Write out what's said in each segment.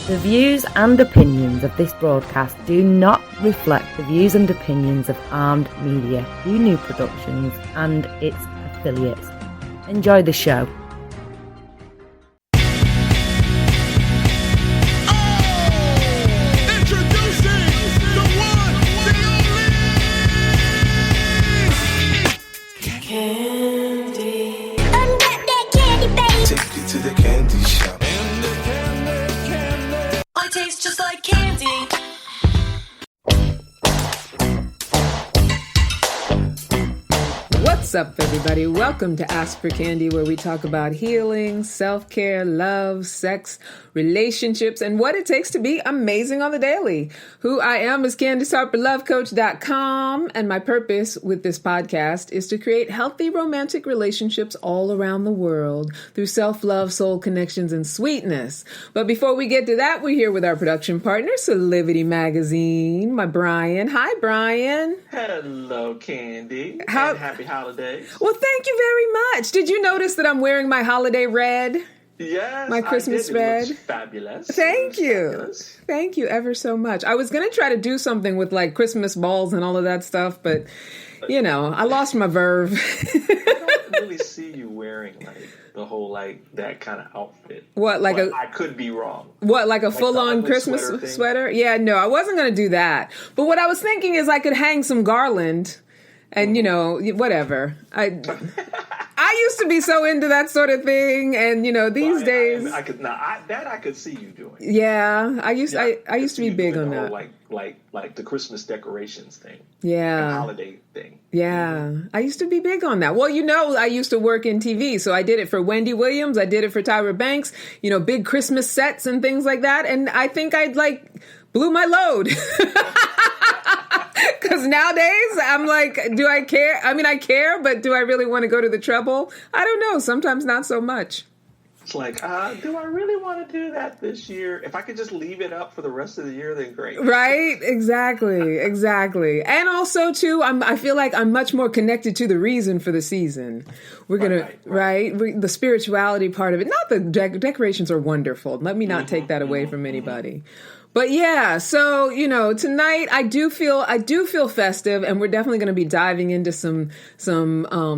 The views and opinions of this broadcast do not reflect the views and opinions of Armed Media, New Productions, and its affiliates. Enjoy the show. Tastes just like candy. What's up, everybody? Welcome to Ask for Candy, where we talk about healing, self-care, love, sex, relationships, and what it takes to be amazing on the daily. Who I am is CandiceHarperLoveCoach.com, and my purpose with this podcast is to create healthy romantic relationships all around the world through self-love, soul connections, and sweetness. But before we get to that, we're here with our production partner, Celebrity Magazine, my Brian. Hi, Brian. Hello, Candy. And happy holidays. Well, thank you very much. Did you notice that I'm wearing my holiday red? Yes, my Christmas red. It looks fabulous. Thank you. Fabulous. Thank you ever so much. I was going to try to do something with like Christmas balls and all of that stuff, but you know, I lost my verve. I don't really see you wearing like the whole like that kind of outfit. What, like I could be wrong. What, like a full-on Christmas sweater? Yeah, no, I wasn't going to do that. But what I was thinking is I could hang some garland. And, you know, whatever. I used to be so into that sort of thing. And, you know, these days. I could see you doing. Yeah. I used to be big on that. Like the Christmas decorations thing. Yeah. The holiday thing. Yeah. I used to be big on that. Well, you know, I used to work in TV. So I did it for Wendy Williams. I did it for Tyra Banks. You know, big Christmas sets and things like that. And I think I'd blew my load. Because nowadays, I'm like, do I care? I mean, I care, but do I really want to go to the trouble? I don't know. Sometimes not so much. It's like, do I really want to do that this year? If I could just leave it up for the rest of the year, then great. Right? Exactly. And also, too, I feel like I'm much more connected to the reason for the season. We're going to, the spirituality part of it. Not the decorations are wonderful. Let me not take that away from anybody. But yeah, so, you know, tonight I do feel festive, and we're definitely going to be diving into some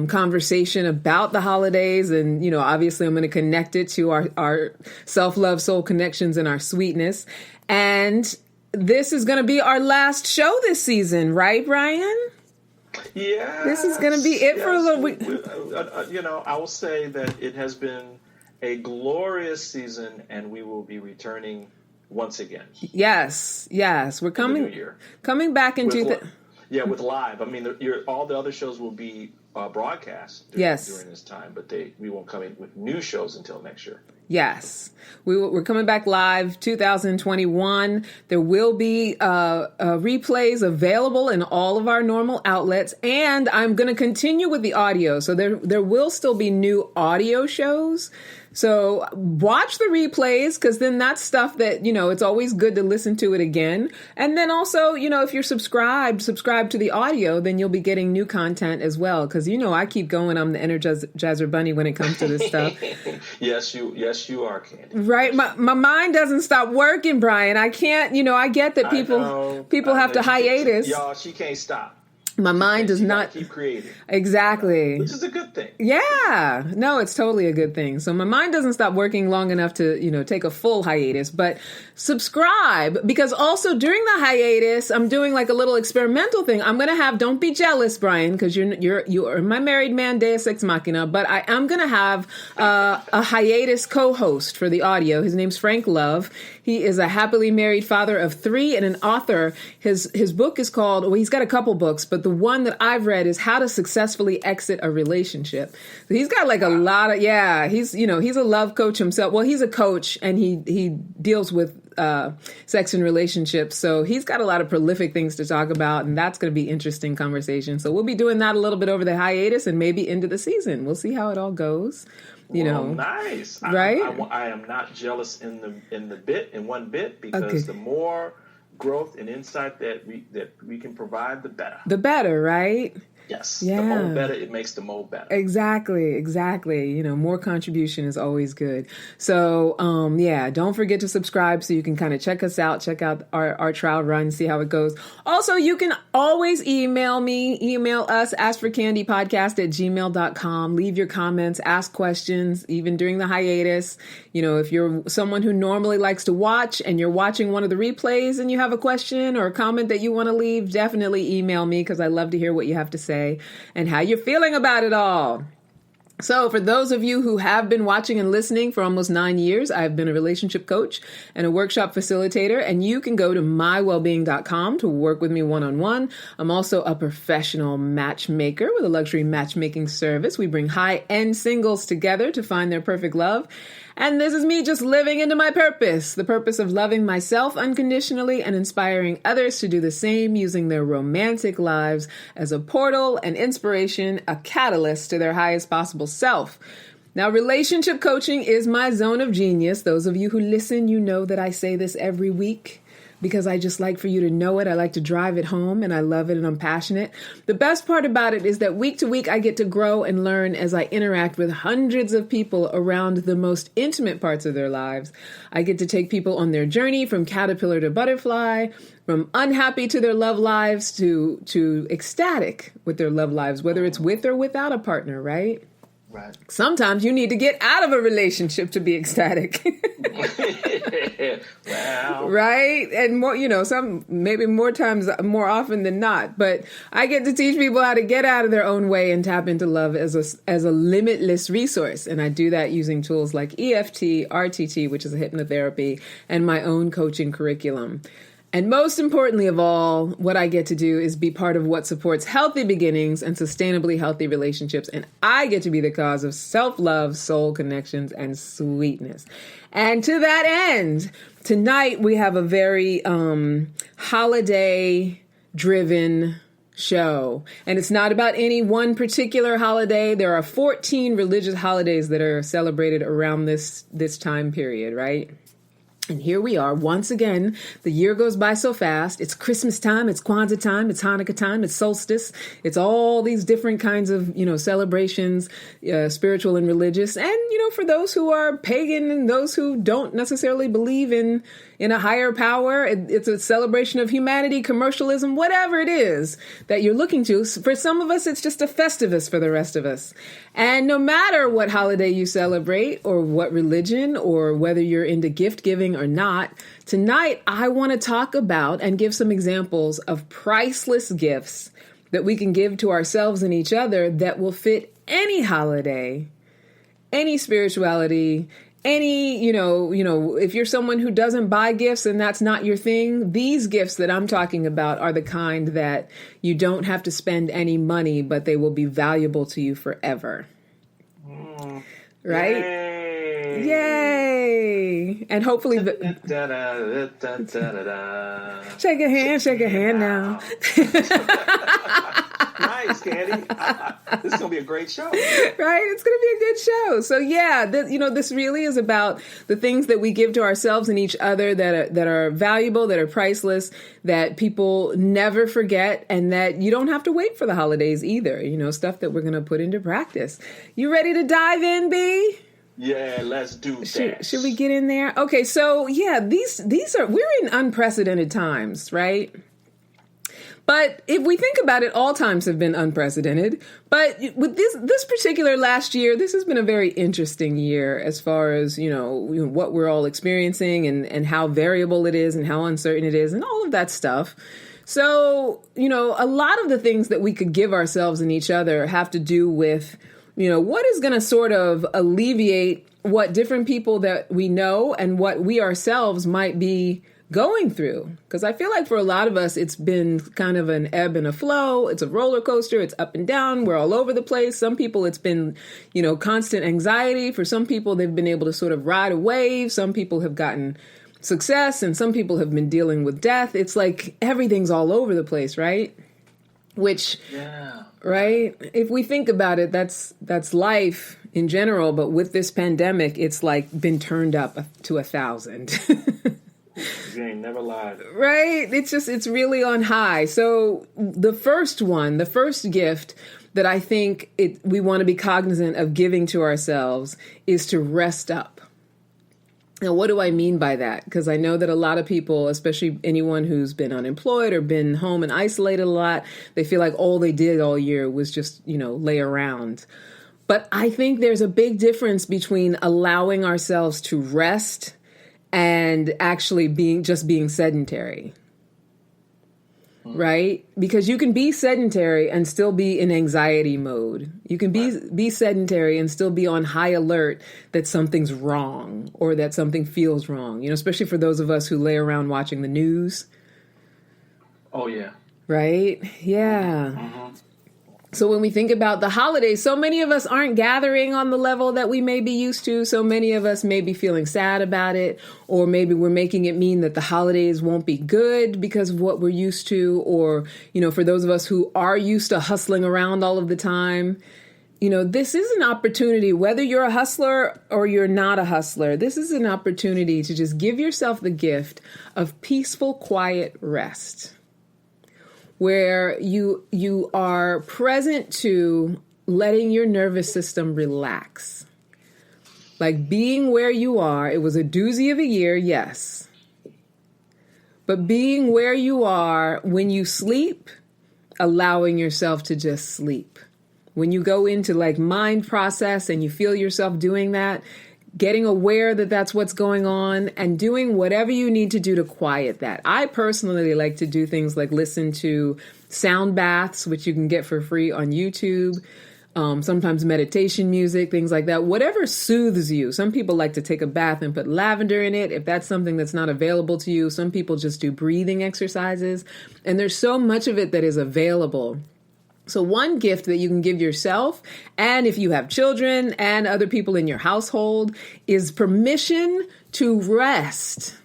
conversation about the holidays. And, you know, obviously I'm going to connect it to our self-love, soul connections, and our sweetness. And this is going to be our last show this season, right, Brian? Yeah. This is going to be it for a little week. You know, I will say that it has been a glorious season, and we will be returning once again. Yes. We're coming back into with live. I mean, all the other shows will be broadcast during this time, but we won't come in with new shows until next year. Yes. We're coming back live 2021. There will be replays available in all of our normal outlets, and I'm going to continue with the audio. So there will still be new audio shows. So watch the replays, because then that's stuff that, you know, it's always good to listen to it again. And then also, you know, if you're subscribed to the audio, then you'll be getting new content as well. Because, you know, I keep going. I'm the Energizer Bunny when it comes to this stuff. Yes, you are, Candy. Right. My mind doesn't stop working, Brian. I can't, you know, I get that people have to hiatus. Y'all, she can't stop. My mind does not keep creating. Exactly. Which is a good thing. Yeah. No, it's totally a good thing. So my mind doesn't stop working long enough to, you know, take a full hiatus, but subscribe, because also during the hiatus, I'm doing like a little experimental thing. I'm going to have, don't be jealous, Brian, because you're my married man, Deus Ex Machina, but I am going to have a hiatus co-host for the audio. His name's Frank Love. He is a happily married father of 3 and an author. His book is called, well, he's got a couple books, but the one that I've read is How to Successfully Exit a Relationship. So he's got like a lot of, he's a love coach himself. Well, he's a coach, and he deals with sex and relationships. So he's got a lot of prolific things to talk about, and that's going to be interesting conversation. So we'll be doing that a little bit over the hiatus and maybe into the season. We'll see how it all goes. You know, nice, right? I am not jealous in one bit, because the more growth and insight that we can provide, the better. The better, right? Yes. Yeah. The more better, it makes the more better. Exactly. More contribution is always good. So, don't forget to subscribe so you can kind of check us out, check out our trial run, see how it goes. Also, you can always email us, askforcandypodcast@gmail.com. Leave your comments, ask questions, even during the hiatus. If you're someone who normally likes to watch and you're watching one of the replays and you have a question or a comment that you want to leave, definitely email me because I love to hear what you have to say and how you're feeling about it all. So for those of you who have been watching and listening for almost 9 years, I've been a relationship coach and a workshop facilitator, and you can go to mywellbeing.com to work with me one-on-one. I'm also a professional matchmaker with a luxury matchmaking service. We bring high-end singles together to find their perfect love. And this is me just living into my purpose, the purpose of loving myself unconditionally and inspiring others to do the same, using their romantic lives as a portal, an inspiration, a catalyst to their highest possible self. Now, relationship coaching is my zone of genius. Those of you who listen, you know that I say this every week, because I just like for you to know it. I like to drive it home and I love it and I'm passionate. The best part about it is that week to week, I get to grow and learn as I interact with hundreds of people around the most intimate parts of their lives. I get to take people on their journey from caterpillar to butterfly, from unhappy to their love lives to ecstatic with their love lives, whether it's with or without a partner, right? Right. Sometimes you need to get out of a relationship to be ecstatic. Wow. Right? And more, maybe more times, more often than not. But I get to teach people how to get out of their own way and tap into love as a limitless resource. And I do that using tools like EFT, RTT, which is a hypnotherapy, and my own coaching curriculum. And most importantly of all, what I get to do is be part of what supports healthy beginnings and sustainably healthy relationships. And I get to be the cause of self-love, soul connections, and sweetness. And to that end, tonight we have a very holiday-driven show. And it's not about any one particular holiday. There are 14 religious holidays that are celebrated around this time period, right? And here we are once again. The year goes by so fast. It's Christmas time. It's Kwanzaa time. It's Hanukkah time. It's solstice. It's all these different kinds of, celebrations, spiritual and religious. And, for those who are pagan and those who don't necessarily believe in a higher power, it's a celebration of humanity, commercialism, whatever it is that you're looking to. For some of us, it's just a Festivus for the rest of us. And no matter what holiday you celebrate or what religion or whether you're into gift giving or not, tonight I want to talk about and give some examples of priceless gifts that we can give to ourselves and each other that will fit any holiday, any spirituality, any, if you're someone who doesn't buy gifts and that's not your thing, these gifts that I'm talking about are the kind that you don't have to spend any money, but they will be valuable to you forever. Right? Yay! And hopefully, shake a hand now. Nice, Candy. This is going to be a great show. Right? It's going to be a good show. So yeah, this really is about the things that we give to ourselves and each other that are valuable, that are priceless, that people never forget, and that you don't have to wait for the holidays either. Stuff that we're going to put into practice. You ready to dive in, B? Yeah, let's do that. Should we get in there? Okay, so yeah, we're in unprecedented times, right? But if we think about it, all times have been unprecedented. But with this particular last year, this has been a very interesting year as far as, what we're all experiencing and how variable it is and how uncertain it is and all of that stuff. So, a lot of the things that we could give ourselves and each other have to do with, what is going to sort of alleviate what different people that we know and what we ourselves might be going through. Because I feel like for a lot of us, it's been kind of an ebb and a flow. It's a roller coaster. It's up and down. We're all over the place. Some people, it's been, constant anxiety. For some people, they've been able to sort of ride a wave. Some people have gotten success and some people have been dealing with death. It's like everything's all over the place, right? Which, yeah. Right? If we think about it, that's life in general. But with this pandemic, it's like been turned up to 1,000. You ain't never lied. Right? It's really on high. So the first gift that I think we want to be cognizant of giving to ourselves is to rest up. Now, what do I mean by that? Because I know that a lot of people, especially anyone who's been unemployed or been home and isolated a lot, they feel like all they did all year was just, lay around. But I think there's a big difference between allowing ourselves to rest and actually being sedentary. Right? Because you can be sedentary and still be in anxiety mode. You can be sedentary and still be on high alert that something's wrong or that something feels wrong. Especially for those of us who lay around watching the news. Oh, yeah. Right? Yeah. Mm-hmm. So when we think about the holidays, so many of us aren't gathering on the level that we may be used to. So many of us may be feeling sad about it, or maybe we're making it mean that the holidays won't be good because of what we're used to. Or, for those of us who are used to hustling around all of the time, this is an opportunity, whether you're a hustler or you're not a hustler, this is an opportunity to just give yourself the gift of peaceful, quiet rest, where you are present to letting your nervous system relax. Like being where you are. It was a doozy of a year, yes. But being where you are when you sleep, allowing yourself to just sleep. When you go into like mind process and you feel yourself doing that, getting aware that that's what's going on and doing whatever you need to do to quiet that. I personally like to do things like listen to sound baths, which you can get for free on YouTube. Sometimes meditation music, things like that. Whatever soothes you. Some people like to take a bath and put lavender in it. If that's something that's not available to you, some people just do breathing exercises. And there's so much of it that is available. So one gift that you can give yourself, and if you have children and other people in your household, is permission to rest.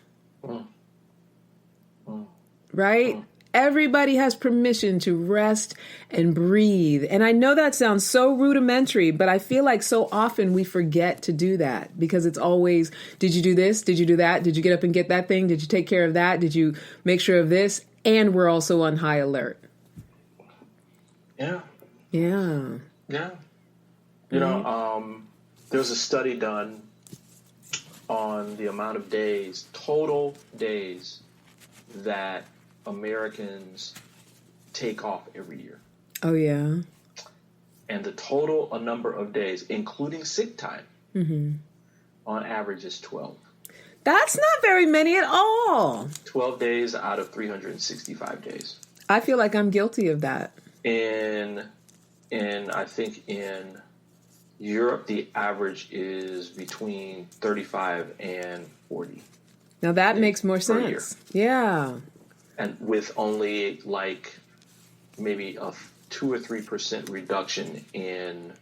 Right? Everybody has permission to rest and breathe. And I know that sounds so rudimentary, but I feel like so often we forget to do that because it's always, did you do this? Did you do that? Did you get up and get that thing? Did you take care of that? Did you make sure of this? And we're also on high alert. Yeah. Yeah. Yeah. There's a study done on the amount of days, total days, that Americans take off every year. Oh, yeah. And the total number of days, including sick time, on average is 12. That's not very many at all. 12 days out of 365 days. I feel like I'm guilty of that. And I think in Europe, the average is between 35 and 40. Now that makes more sense. Yeah. And with only like maybe a 2 or 3% reduction in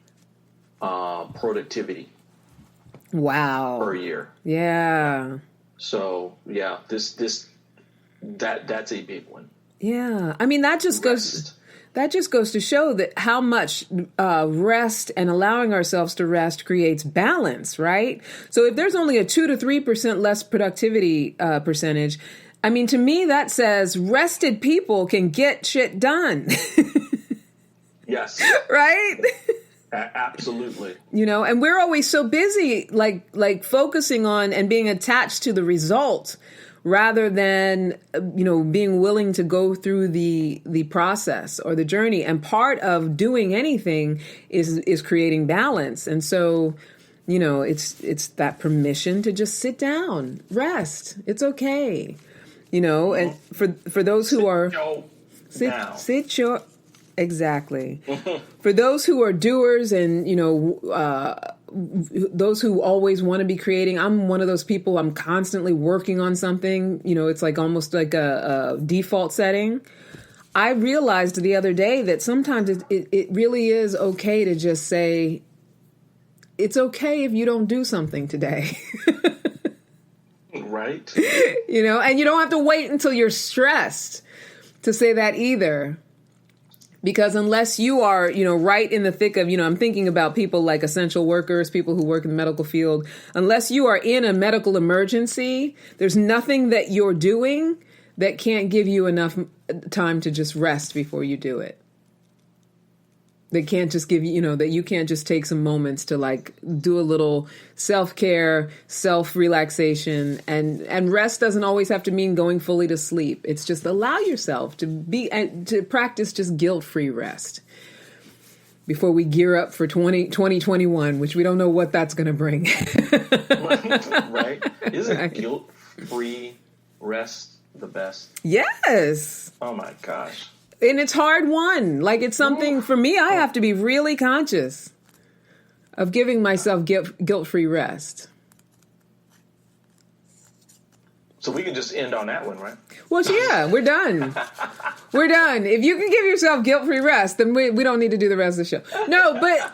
productivity. Wow. Per year. Yeah. So yeah, that's a big one. Yeah. I mean, that just goes to show that how much rest and allowing ourselves to rest creates balance, right? So if there's only a 2 to 3% less productivity percentage, I mean, to me, that says rested people can get shit done. Yes. Right? Absolutely. And we're always so busy, like focusing on and being attached to the result rather than, being willing to go through the process or the journey. And part of doing anything is creating balance. And so, it's that permission to just sit down, rest. It's okay. And for those who are exactly. For those who are doers and, those who always want to be creating, I'm one of those people. I'm constantly working on something. It's like almost like a default setting. I realized the other day that sometimes it really is okay to just say, it's okay if you don't do something today. Right. And you don't have to wait until you're stressed to say that either. Because unless you are, right in the thick of, I'm thinking about people like essential workers, people who work in the medical field, unless you are in a medical emergency, there's nothing that you're doing that can't give you enough time to just rest before you do it. They can't just give you, that you can't just take some moments to like do a little self-care, self-relaxation, and rest doesn't always have to mean going fully to sleep. It's just allow yourself to practice just guilt-free rest before we gear up for 2021, which we don't know what that's going to bring. Right? Isn't guilt-free rest the best? Yes. Oh my gosh. And it's hard won. Like it's something for me, I have to be really conscious of giving myself guilt-free rest. So we can just end on that one, right? Well, yeah, we're done. We're done. If you can give yourself guilt-free rest, then we don't need to do the rest of the show. No, but...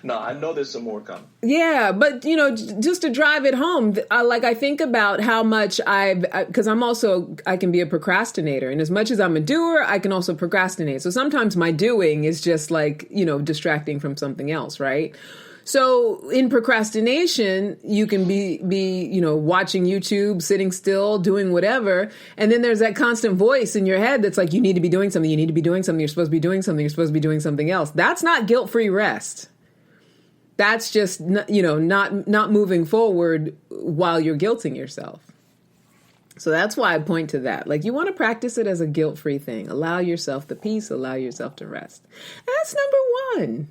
No, I know there's some more coming. Yeah, but, just to drive it home, I think about how much because I can be a procrastinator. And as much as I'm a doer, I can also procrastinate. So sometimes my doing is just like, distracting from something else, right? So in procrastination, you can be watching YouTube, sitting still, doing whatever. And then there's that constant voice in your head that's like, you need to be doing something. You need to be doing something. You're supposed to be doing something. You're supposed to be doing something else. That's not guilt-free rest. That's just, not moving forward while you're guilting yourself. So that's why I point to that. Like, you want to practice it as a guilt-free thing. Allow yourself the peace. Allow yourself to rest. That's number one.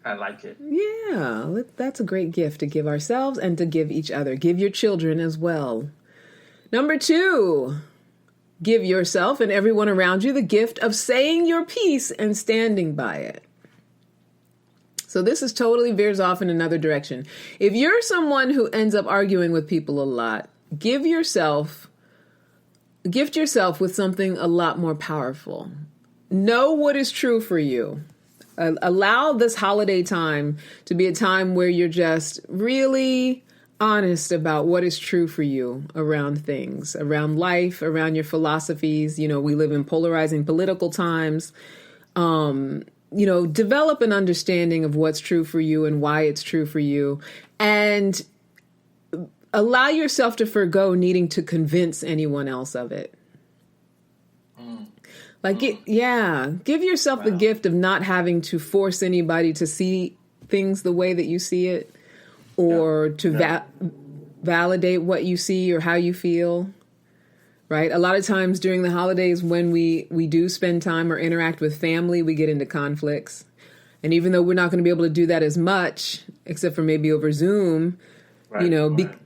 I like it. Yeah, that's a great gift to give ourselves and to give each other. Give your children as well. Number two, give yourself and everyone around you the gift of saying your piece and standing by it. So this is totally veers off in another direction. If you're someone who ends up arguing with people a lot, gift yourself with something a lot more powerful. Know what is true for you. Allow this holiday time to be a time where you're just really honest about what is true for you around things, around life, around your philosophies. We live in polarizing political times. Develop an understanding of what's true for you and why it's true for you, and allow yourself to forgo needing to convince anyone else of it. Give yourself the gift of not having to force anybody to see things the way that you see it, or to validate what you see or how you feel. Right? A lot of times during the holidays when we do spend time or interact with family, we get into conflicts. And even though we're not going to be able to do that as much, except for maybe over Zoom,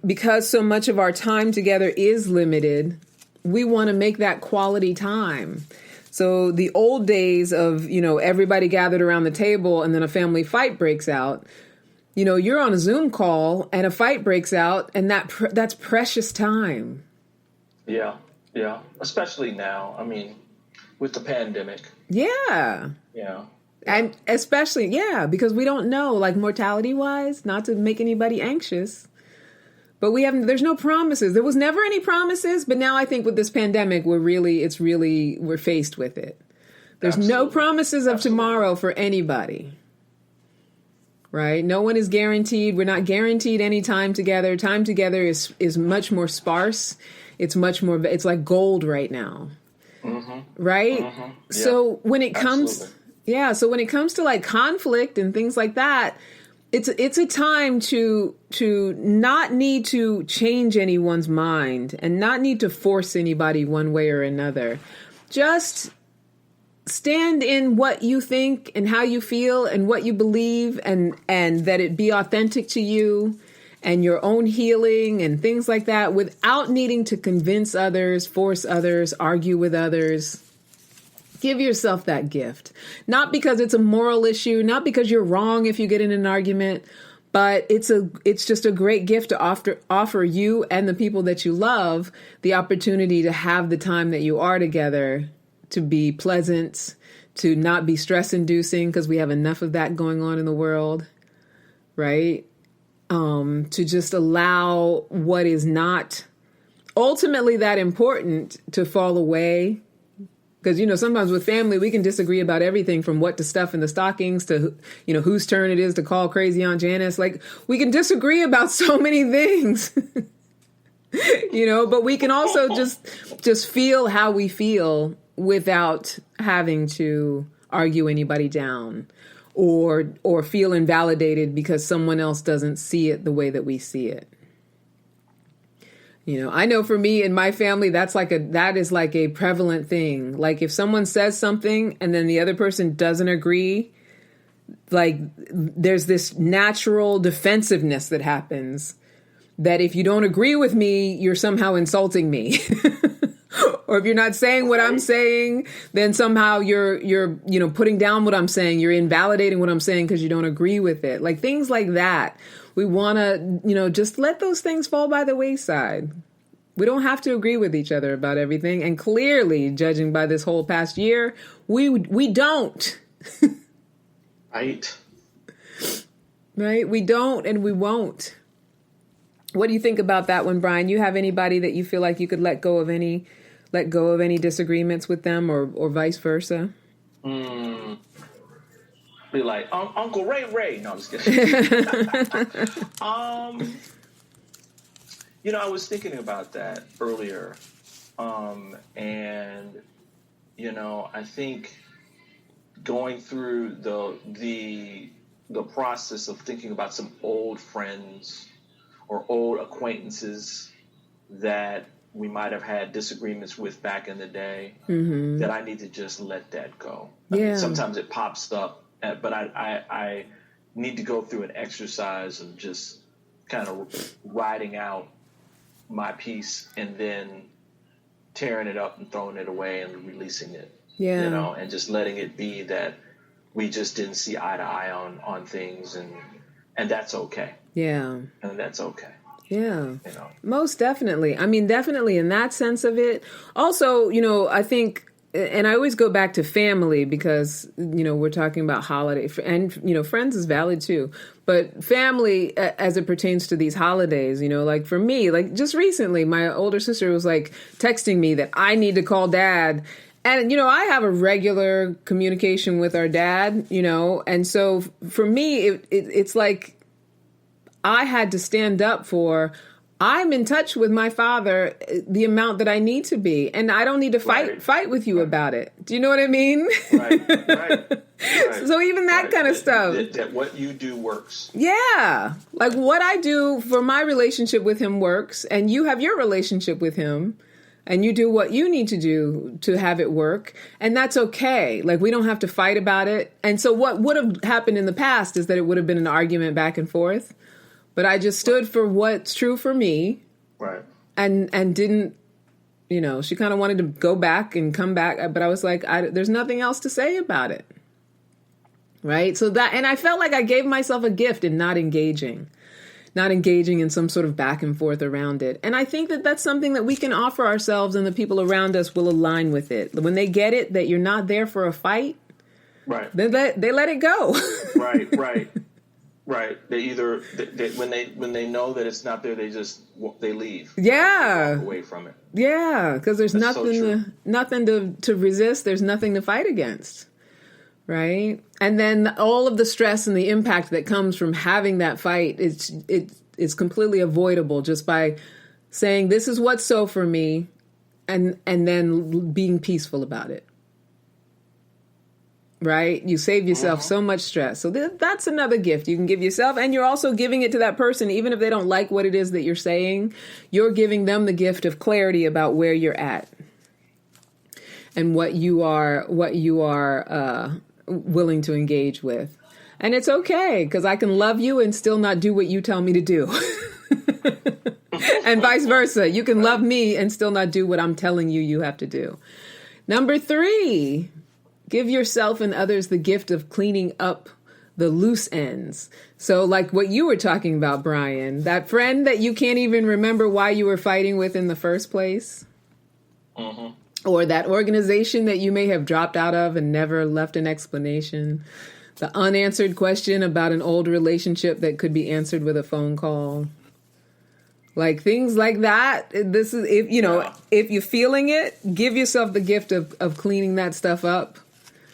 because so much of our time together is limited, we want to make that quality time. So the old days of, everybody gathered around the table and then a family fight breaks out, you're on a Zoom call and a fight breaks out, and that's precious time. Yeah. Yeah, especially now. I mean, with the pandemic. Yeah. Yeah. And especially, because we don't know, like mortality-wise, not to make anybody anxious. But there's no promises. There was never any promises, but now I think with this pandemic, we're faced with it. There's no promises of tomorrow for anybody. Right? No one is guaranteed. We're not guaranteed any time together. Time together is much more sparse. It's like gold right now. Mm-hmm. Right? Mm-hmm. Yeah. So when it comes to like conflict and things like that, it's a time to not need to change anyone's mind and not need to force anybody one way or another. Just stand in what you think and how you feel and what you believe, and that it be authentic to you and your own healing and things like that, without needing to convince others, force others, argue with others. Give yourself that gift. Not because it's a moral issue, not because you're wrong if you get in an argument, but it's just a great gift to offer you and the people that you love the opportunity to have the time that you are together, to be pleasant, to not be stress-inducing, because we have enough of that going on in the world, right? To just allow what is not ultimately that important to fall away, Because, sometimes with family, we can disagree about everything from what to stuff in the stockings to, whose turn it is to call crazy Aunt Janice. Like, we can disagree about so many things, but we can also just feel how we feel without having to argue anybody down or feel invalidated because someone else doesn't see it the way that we see it. I know for me and my family, that is like a prevalent thing. Like if someone says something and then the other person doesn't agree, like there's this natural defensiveness that happens that if you don't agree with me, you're somehow insulting me. Or if you're not saying what I'm saying, then somehow you're putting down what I'm saying. You're invalidating what I'm saying because you don't agree with it. Like things like that. We want to, just let those things fall by the wayside. We don't have to agree with each other about everything. And clearly, judging by this whole past year, we don't. Right. Right? We don't and we won't. What do you think about that one, Brian? You have anybody that you feel like you could let go of any disagreements with them or vice versa? Be like, Uncle Ray. No, I'm just kidding. I was thinking about that earlier. And, I think going through the process of thinking about some old friends or old acquaintances that we might have had disagreements with back in the day, that I need to just let that go. I mean, sometimes it pops up, but I need to go through an exercise of just kind of writing out my piece and then tearing it up and throwing it away and releasing it. Yeah. And just letting it be that we just didn't see eye to eye on things, and that's okay. Yeah. And that's okay. Yeah, most definitely. I mean, definitely in that sense of it. Also, I think, and I always go back to family because, we're talking about holiday and, friends is valid too. But family, as it pertains to these holidays, like for me, like just recently, my older sister was like texting me that I need to call dad. And, I have a regular communication with our dad, and so for me, it's like, I had to stand up for, I'm in touch with my father the amount that I need to be. And I don't need to fight with you about it. Do you know what I mean? Right. So even that kind of stuff. That what you do works. Yeah. Like what I do for my relationship with him works. And you have your relationship with him. And you do what you need to do to have it work. And that's okay. Like we don't have to fight about it. And so what would have happened in the past is that it would have been an argument back and forth. But I just stood for what's true for me. Right. And didn't, she kind of wanted to go back and come back. But I was like, there's nothing else to say about it. Right. So and I felt like I gave myself a gift in not engaging in some sort of back and forth around it. And I think that that's something that we can offer ourselves, and the people around us will align with it. When they get it, that you're not there for a fight. Right. They let it go. Right. Right. They when they know that it's not there, they leave. Yeah. They walk away from it. Yeah, because there's nothing to resist. There's nothing to fight against. Right. And then all of the stress and the impact that comes from having that fight, it's completely avoidable just by saying, this is what's so for me, and then being peaceful about it. Right? You save yourself so much stress. So that's another gift you can give yourself. And you're also giving it to that person. Even if they don't like what it is that you're saying, you're giving them the gift of clarity about where you're at and what you are willing to engage with. And it's okay, because I can love you and still not do what you tell me to do. And vice versa. You can love me and still not do what I'm telling you have to do. Number 3. Give yourself and others the gift of cleaning up the loose ends. So like what you were talking about, Brian, that friend that you can't even remember why you were fighting with in the first place. Mm-hmm. Or that organization that you may have dropped out of and never left an explanation. The unanswered question about an old relationship that could be answered with a phone call. Like things like that. This is, if if you're feeling it, give yourself the gift of cleaning that stuff up.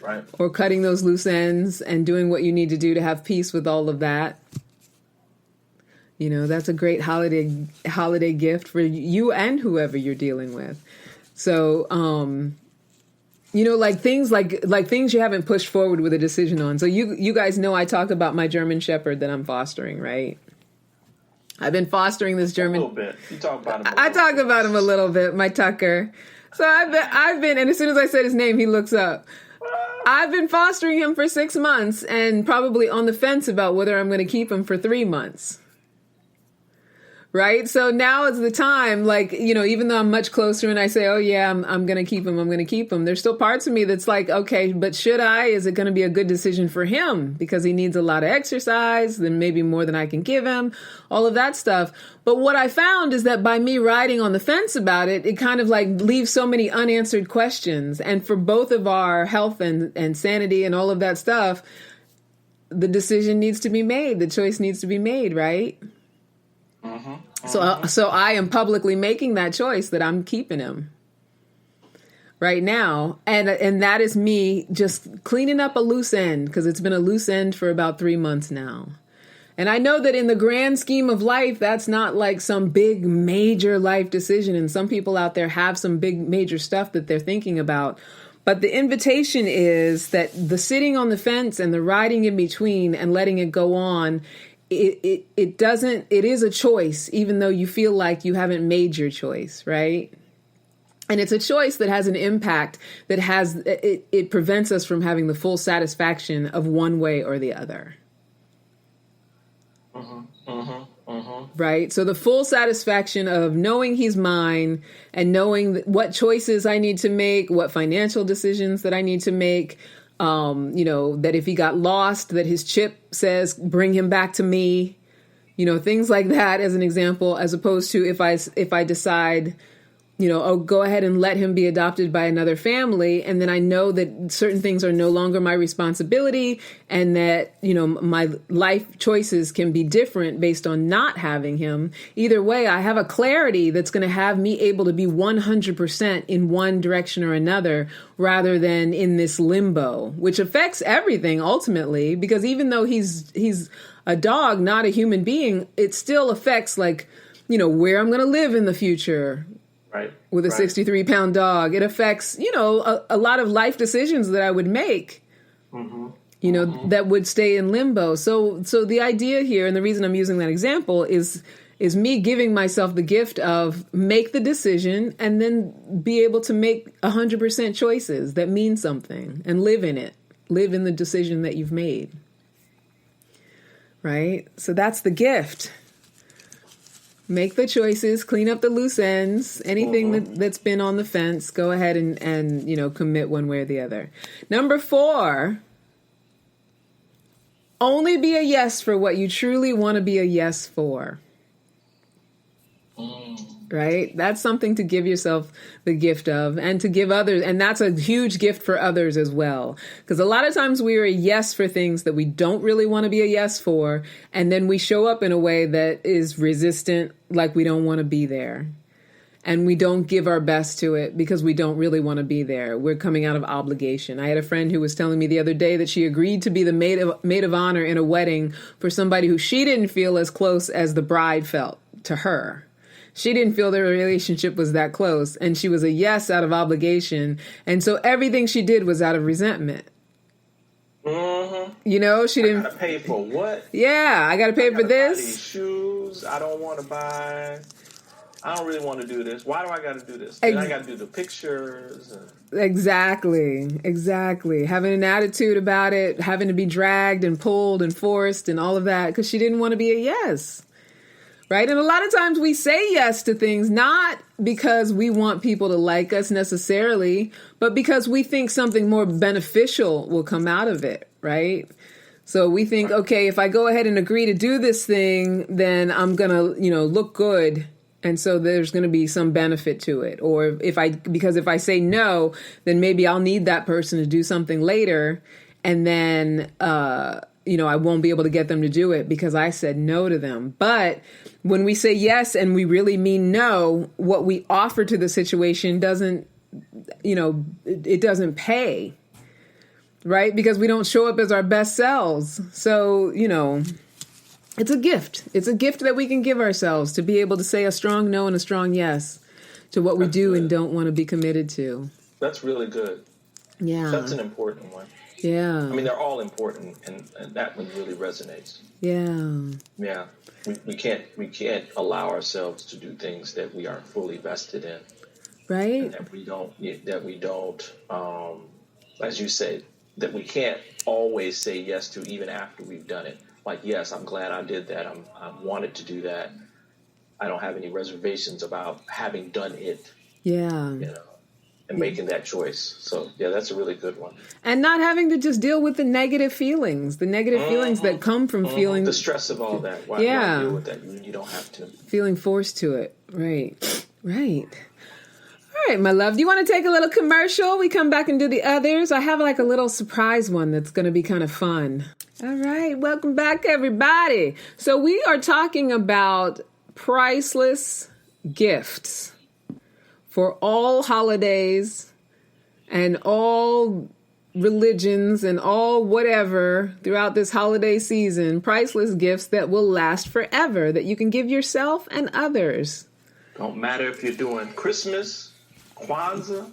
Right. Or cutting those loose ends and doing what you need to do to have peace with all of that. That's a great holiday gift for you and whoever you're dealing with. So, like things like things you haven't pushed forward with a decision on. So you guys know I talk about my German Shepherd that I'm fostering, right? I've been fostering this German. A little bit. You talk about him. I talk about him a little bit, my Tucker. So I've been, and as soon as I said his name, he looks up. I've been fostering him for 6 months and probably on the fence about whether I'm going to keep him for 3 months. Right. So now is the time, like, even though I'm much closer and I say, oh, yeah, I'm going to keep him. I'm going to keep him. There's still parts of me that's like, OK, but should I? Is it going to be a good decision for him? Because he needs a lot of exercise, then maybe more than I can give him, all of that stuff. But what I found is that by me riding on the fence about it, it kind of like leaves so many unanswered questions. And for both of our health and sanity and all of that stuff, the decision needs to be made. The choice needs to be made. Right. So I am publicly making that choice that I'm keeping him right now. And that is me just cleaning up a loose end, because it's been a loose end for about 3 months now. And I know that in the grand scheme of life, that's not like some big major life decision. And some people out there have some big major stuff that they're thinking about. But the invitation is that the sitting on the fence and the riding in between and letting it go on, it is a choice, even though you feel like you haven't made your choice, right? And it's a choice that has an impact that it prevents us from having the full satisfaction of one way or the other. Right? So the full satisfaction of knowing he's mine and knowing what choices I need to make, what financial decisions that I need to make, that if he got lost, that his chip says, bring him back to me, things like that as an example, as opposed to if I decide, go ahead and let him be adopted by another family. And then I know that certain things are no longer my responsibility and that, my life choices can be different based on not having him. Either way, I have a clarity that's going to have me able to be 100% in one direction or another rather than in this limbo, which affects everything ultimately, because even though he's a dog, not a human being, it still affects where I'm going to live in the future. Right. With a 63-pound dog. It affects, a lot of life decisions that I would make, that would stay in limbo. So the idea here, and the reason I'm using that example is me giving myself the gift of make the decision and then be able to make 100% choices that mean something and live in it. Live in the decision that you've made. Right? So that's the gift. Make the choices, clean up the loose ends, anything that's been on the fence, go ahead and commit one way or the other. Number 4, only be a yes for what you truly want to be a yes for. Right? That's something to give yourself the gift of and to give others. And that's a huge gift for others as well. Because a lot of times we are a yes for things that we don't really want to be a yes for. And then we show up in a way that is resistant, like we don't want to be there. And we don't give our best to it because we don't really want to be there. We're coming out of obligation. I had a friend who was telling me the other day that she agreed to be the maid of honor in a wedding for somebody who she didn't feel as close as the bride felt to her. She didn't feel their relationship was that close, and she was a yes out of obligation. And so everything she did was out of resentment. She didn't. I gotta pay for what? Yeah, I gotta pay for this. Buy these shoes. I don't want to buy. I don't really want to do this. Why do I got to do this? Then I got to do the pictures. Exactly. Having an attitude about it, having to be dragged and pulled and forced and all of that because she didn't want to be a yes. Right? And a lot of times we say yes to things, not because we want people to like us necessarily, but because we think something more beneficial will come out of it. Right? So we think, okay, if I go ahead and agree to do this thing, then I'm going to, look good. And so there's going to be some benefit to it. Or because if I say no, then maybe I'll need that person to do something later. And then I won't be able to get them to do it because I said no to them. But when we say yes and we really mean no, what we offer to the situation doesn't, it doesn't pay, right? Because we don't show up as our best selves. So, it's a gift. It's a gift that we can give ourselves to be able to say a strong no and a strong yes to what we do and don't want to be committed to. That's really good. Yeah. That's an important one. Yeah. I mean, they're all important, and that one really resonates. Yeah. Yeah. We can't allow ourselves to do things that we aren't fully vested in. Right. And that we don't, as you said, that we can't always say yes to even after we've done it. Like, yes, I'm glad I did that. I wanted to do that. I don't have any reservations about having done it. Yeah. And making that choice. So, yeah, that's a really good one. And not having to just deal with the negative feelings that come from feeling the stress of all that. Why deal with that? You don't have to. Feeling forced to it. Right. All right, my love. Do you want to take a little commercial? We come back and do the others. I have like a little surprise one that's going to be kind of fun. All right. Welcome back, everybody. So we are talking about priceless gifts for all holidays and all religions and all whatever throughout this holiday season, priceless gifts that will last forever, that you can give yourself and others. Don't matter if you're doing Christmas, Kwanzaa,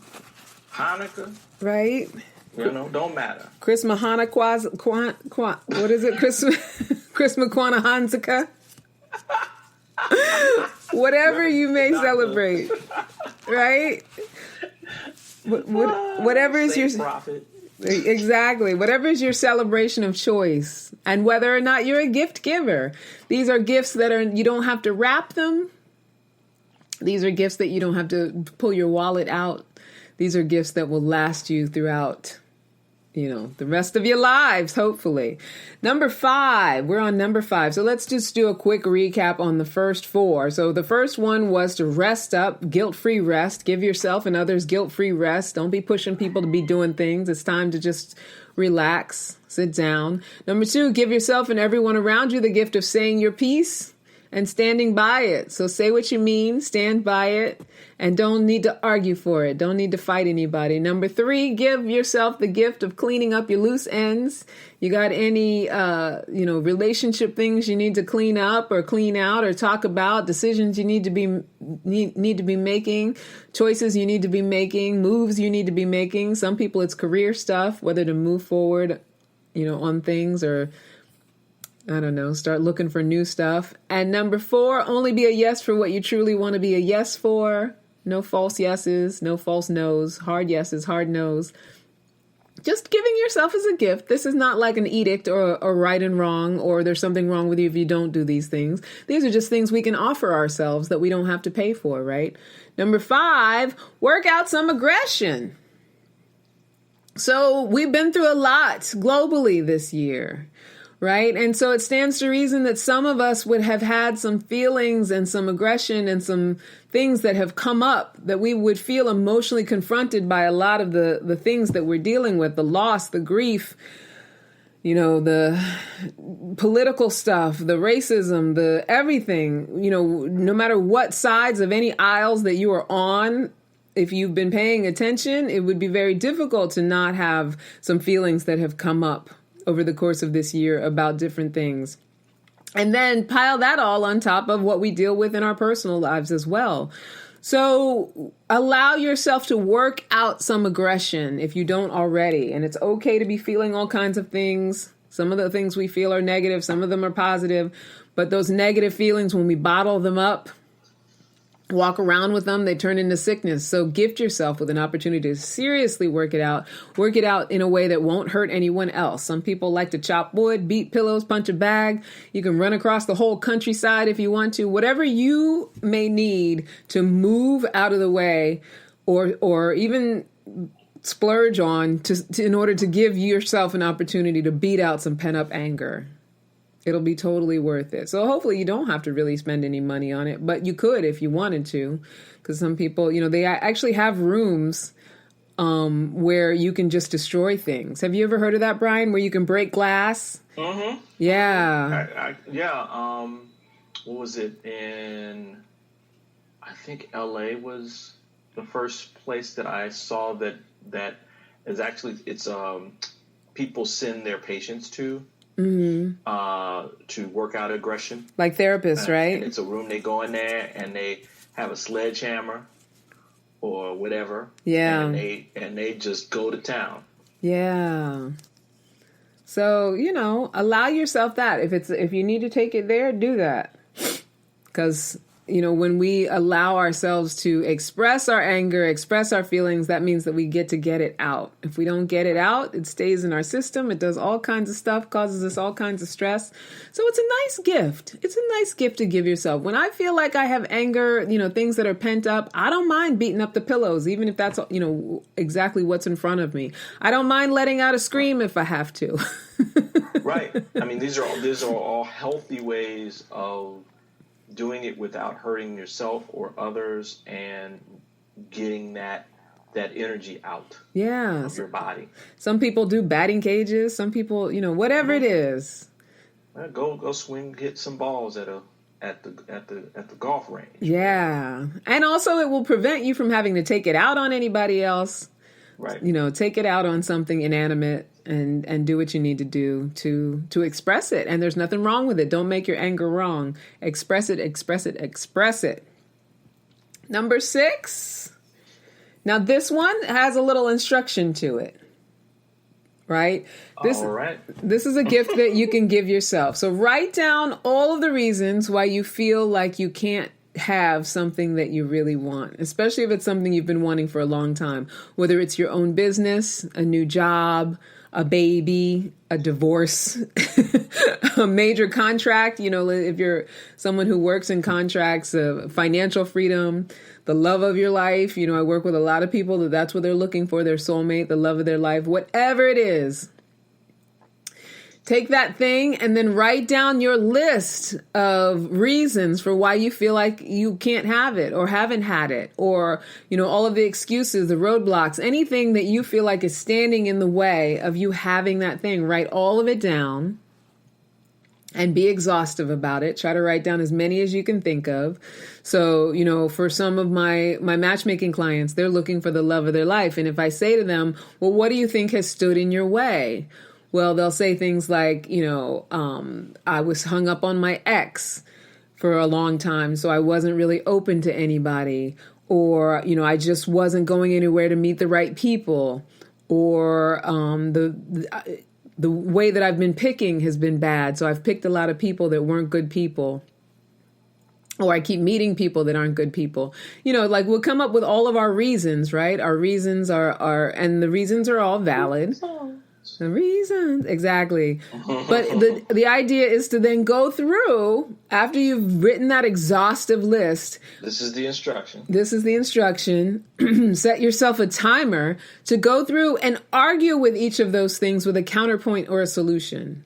Hanukkah. Right? Don't matter. Christmas, Hanukkah, what is it? Christmas, Kwanzaa, whatever you may celebrate. Right? Whatever is your profit. Exactly. Whatever is your celebration of choice, and whether or not you're a gift giver. These are gifts that you don't have to wrap them. These are gifts that you don't have to pull your wallet out. These are gifts that will last you throughout, the rest of your lives, hopefully. Number 5, we're on number 5. So let's just do a quick recap on the first 4. So the first one was to rest up, guilt-free rest. Give yourself and others guilt-free rest. Don't be pushing people to be doing things. It's time to just relax, sit down. Number 2, give yourself and everyone around you the gift of saying your piece and standing by it. So say what you mean, stand by it, and don't need to argue for it. Don't need to fight anybody. Number 3, give yourself the gift of cleaning up your loose ends. You got any, relationship things you need to clean up or clean out or talk about, decisions you need to be making, choices you need to be making, moves you need to be making. Some people it's career stuff, whether to move forward, on things or I don't know, start looking for new stuff. And number 4, only be a yes for what you truly want to be a yes for. No false yeses, no false no's, hard yeses, hard no's. Just giving yourself as a gift. This is not like an edict or right and wrong, or there's something wrong with you if you don't do these things. These are just things we can offer ourselves that we don't have to pay for, right? Number 5, work out some aggression. So we've been through a lot globally this year. Right. And so it stands to reason that some of us would have had some feelings and some aggression and some things that have come up that we would feel emotionally confronted by a lot of the things that we're dealing with, the loss, the grief, the political stuff, the racism, the everything, no matter what sides of any aisles that you are on. If you've been paying attention, it would be very difficult to not have some feelings that have come up over the course of this year about different things. And then pile that all on top of what we deal with in our personal lives as well. So allow yourself to work out some aggression if you don't already. And it's okay to be feeling all kinds of things. Some of the things we feel are negative, some of them are positive. But those negative feelings, when we bottle them up, walk around with them, they turn into sickness. So gift yourself with an opportunity to seriously work it out in a way that won't hurt anyone else. Some people like to chop wood, beat pillows, punch a bag. You can run across the whole countryside if you want to. Whatever you may need to move out of the way or even splurge on in order to give yourself an opportunity to beat out some pent-up anger. It'll be totally worth it. So hopefully you don't have to really spend any money on it, but you could if you wanted to, because some people, they actually have rooms where you can just destroy things. Have you ever heard of that, Brian, where you can break glass Mm-hmm. Yeah. What was it in? I think L.A. was the first place that I saw that is actually it's people send their patients to work out aggression, like therapists, right? And it's a room they go in there and they have a sledgehammer or whatever, and they just go to town. Yeah. So, allow yourself that. If you need to take it there, do that. Because, when we allow ourselves to express our anger, express our feelings, that means that we get to get it out. If we don't get it out, it stays in our system. It does all kinds of stuff, causes us all kinds of stress. So it's a nice gift. It's a nice gift to give yourself. When I feel like I have anger, things that are pent up, I don't mind beating up the pillows, even if that's, exactly what's in front of me. I don't mind letting out a scream if I have to. Right. I mean, these are all healthy ways of doing it without hurting yourself or others and getting that energy out of your body. Some people do batting cages. Some people, whatever it is. Go swing, hit some balls at the golf range. Yeah. And also it will prevent you from having to take it out on anybody else. Right. Take it out on something inanimate and do what you need to do to express it. And there's nothing wrong with it. Don't make your anger wrong. Express it, express it, express it. Number 6. Now this one has a little instruction to it. Right? All right. This is a gift that you can give yourself. So write down all of the reasons why you feel like you can't have something that you really want, especially if it's something you've been wanting for a long time, whether it's your own business, a new job, a baby, a divorce, a major contract, if you're someone who works in contracts, financial freedom, the love of your life. I work with a lot of people that's what they're looking for, their soulmate, the love of their life, whatever it is. Take that thing and then write down your list of reasons for why you feel like you can't have it or haven't had it, or, all of the excuses, the roadblocks, anything that you feel like is standing in the way of you having that thing. Write all of it down and be exhaustive about it. Try to write down as many as you can think of. So, for some of my matchmaking clients, they're looking for the love of their life. And if I say to them, well, what do you think has stood in your way? Well, they'll say things like, I was hung up on my ex for a long time, so I wasn't really open to anybody. Or, I just wasn't going anywhere to meet the right people. Or the way that I've been picking has been bad, so I've picked a lot of people that weren't good people. Or I keep meeting people that aren't good people. We'll come up with all of our reasons, right? Our reasons and the reasons are all valid. The reasons, exactly. But the idea is to then go through, after you've written that exhaustive list. This is the instruction. Set yourself a timer to go through and argue with each of those things with a counterpoint or a solution.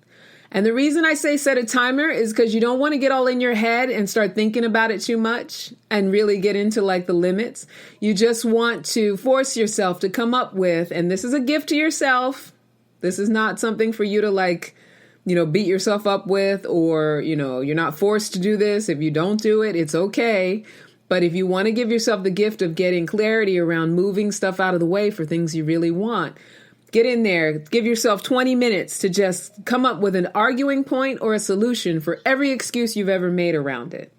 And the reason I say set a timer is because you don't want to get all in your head and start thinking about it too much and really get into the limits. You just want to force yourself to come up with, and this is a gift to yourself. This is not something for you to beat yourself up with, or, you're not forced to do this. If you don't do it, it's okay. But if you want to give yourself the gift of getting clarity around moving stuff out of the way for things you really want, get in there, give yourself 20 minutes to just come up with an arguing point or a solution for every excuse you've ever made around it.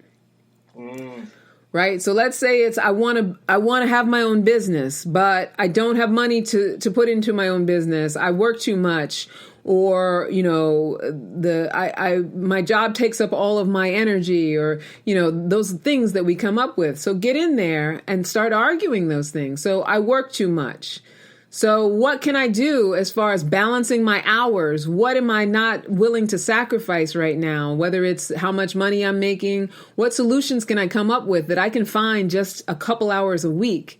Right? So let's say it's, I want to have my own business, but I don't have money to put into my own business. I work too much, or, my job takes up all of my energy, or, those things that we come up with. So get in there and start arguing those things. So I work too much. So what can I do as far as balancing my hours? What am I not willing to sacrifice right now? Whether it's how much money I'm making, what solutions can I come up with that I can find just a couple hours a week?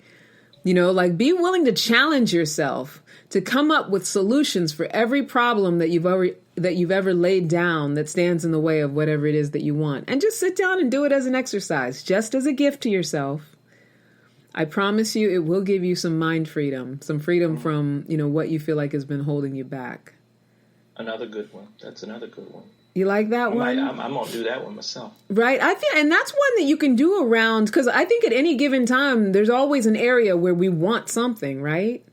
Be willing to challenge yourself to come up with solutions for every problem that you've ever laid down that stands in the way of whatever it is that you want. And just sit down and do it as an exercise, just as a gift to yourself. I promise you it will give you some mind freedom, some freedom from, what you feel like has been holding you back. Another good one. That's another good one. You like that one? I'm going to do that one myself. Right. I feel, and that's one that you can do around, because I think at any given time, there's always an area where we want something, right?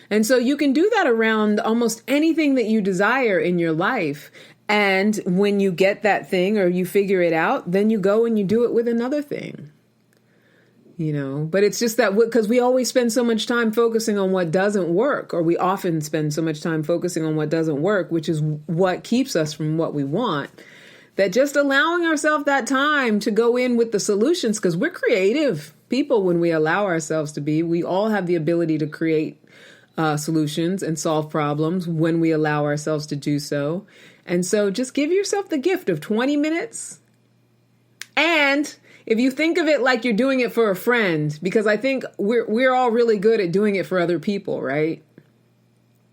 And so you can do that around almost anything that you desire in your life. And when you get that thing or you figure it out, then you go and you do it with another thing. You know, but it's just that because we always spend so much time focusing on what doesn't work, or we often spend so much time focusing on what doesn't work, which is what keeps us from what we want, that just allowing ourselves that time to go in with the solutions, because we're creative people when we allow ourselves to be. We all have the ability to create solutions and solve problems when we allow ourselves to do so. And so just give yourself the gift of 20 minutes. And if you think of it like you're doing it for a friend, because I think we're all really good at doing it for other people, right?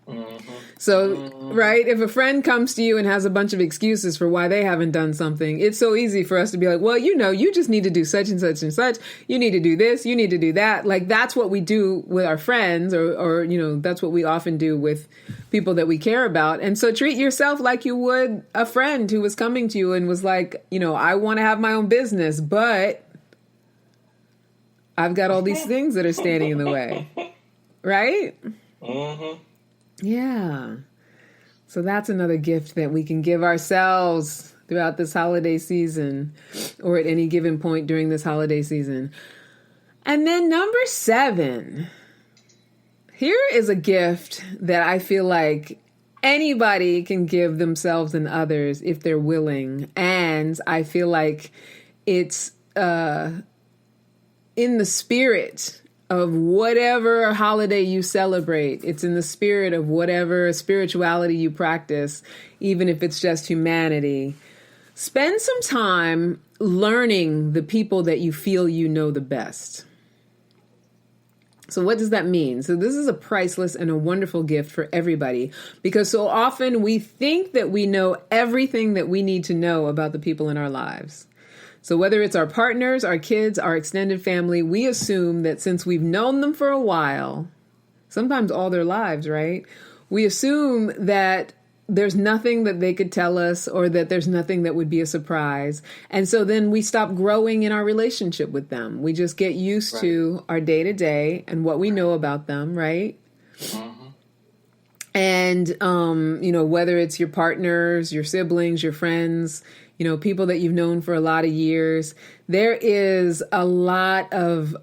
Mm-hmm. So, right, if a friend comes to you and has a bunch of excuses for why they haven't done something, it's so easy for us to be like, well, you know, you just need to do such and such and such. You need to do this. You need to do that. Like, that's what we do with our friends, or you know, that's what we often do with people that we care about. And so treat yourself like you would a friend who was coming to you and was like, you know, I want to have my own business, but I've got all these things that are standing in the way. Right? Mm-hmm. Yeah. So that's another gift that we can give ourselves throughout this holiday season, or at any given point during this holiday season. And then number 7, here is a gift that I feel like anybody can give themselves and others if they're willing. And I feel like it's in the spirit of whatever holiday you celebrate. It's in the spirit of whatever spirituality you practice, even if it's just humanity. Spend some time learning the people that you feel you know the best. So what does that mean? So this is a priceless and a wonderful gift for everybody, because so often we think that we know everything that we need to know about the people in our lives. So whether it's our partners, our kids, our extended family, we assume that since we've known them for a while, sometimes all their lives, right? We assume that there's nothing that they could tell us, or that there's nothing that would be a surprise. And so then we stop growing in our relationship with them. We just get used to our day to day and what we know about them, right? Mm-hmm. And, you know, whether it's your partners, your siblings, your friends, you know, people that you've known for a lot of years, there is a lot of